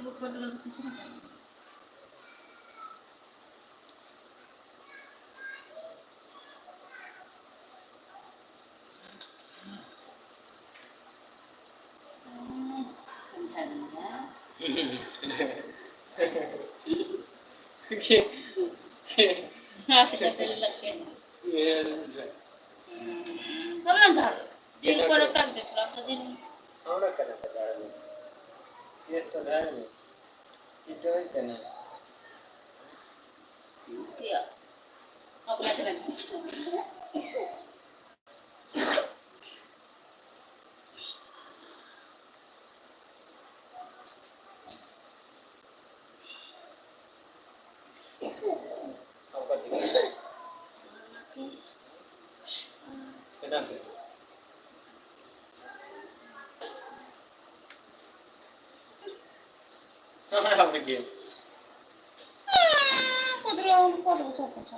Book कर दो कुछ ना समझा दूंगा हां से पहले लग के ये कब ना घर दिन को तक देख रहा था दिन ahora que la pegaron y esto daño si yo tenía क्या अपना चला apa dia kenapa ahora pergi Podrão só foto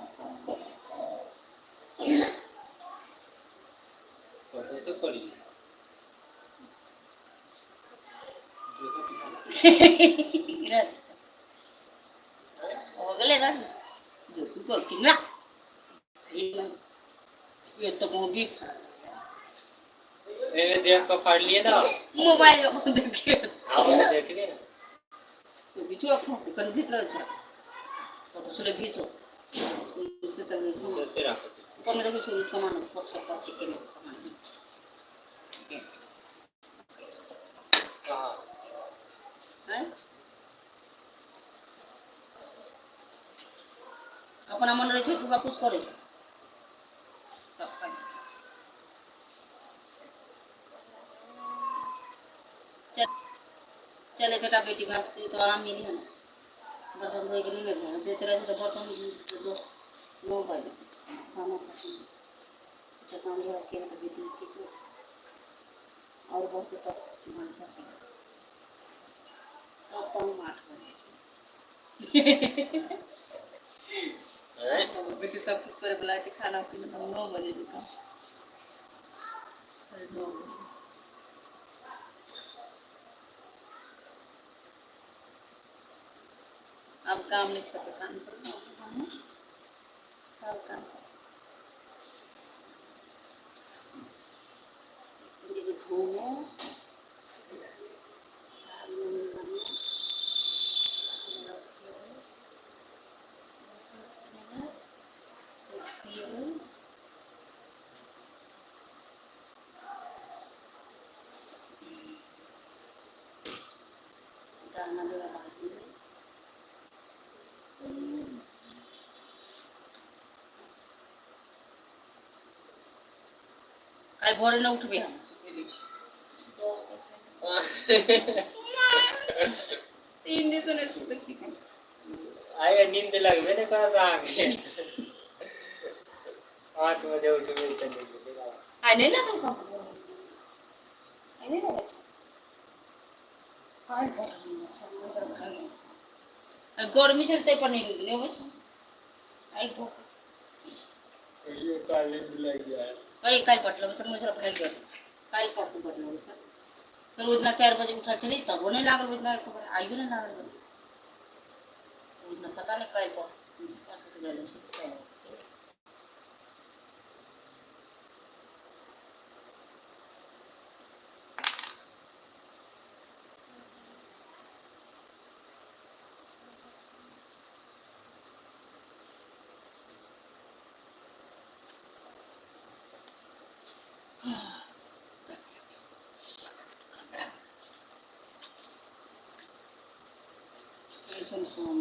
sekali Irat. Oh, geleran. Yo juga kena. ये तो होगी देख को फाड़ लिए ना मोबाइल में देखिए आप देख लिए तो बीचो आँखों से कंफ्यूज रह जा तो सुले बीचो उससे तब नहीं फिर आप कौन में देखो छोरी सामान पक्ष पक्षी के सामान हाँ हैं अपना मन रहे तो सब कुछ करे सब कुछ चले तेरा बेटी भागती तो आराम मिली है ना बर्तन धोए के नहीं लगे देते रहे तो बर्तन दो नो भाई खाना चटान जो रखे तो बेटी की और बहुत तक बन सकती तब तो हम 8 बजे बेटी सब कुछ करे बुलाए थे खाना पीना हम 9 बजे निकल अब काम नहीं छोटे काम करना सब काम देखिए घूमो दाना दे काल भोरे न उठबे हम तीन दिन से नहीं सोते छी आए नींद लगबे ने कर रहा है 8 बजे उठबे चले आई नहीं ना काम आई नहीं ना काय गर्मी से ते पर नहीं निकले बस आई बस ये काले लग गया भाई काल पटलो बस मुझे भाई गया काल परसों पटलो बस फिर उतना 4 बजे उठा चली तब नहीं लागल उतना खबर आइयो नहीं लागल उतना पता नहीं काल परसों से गए Son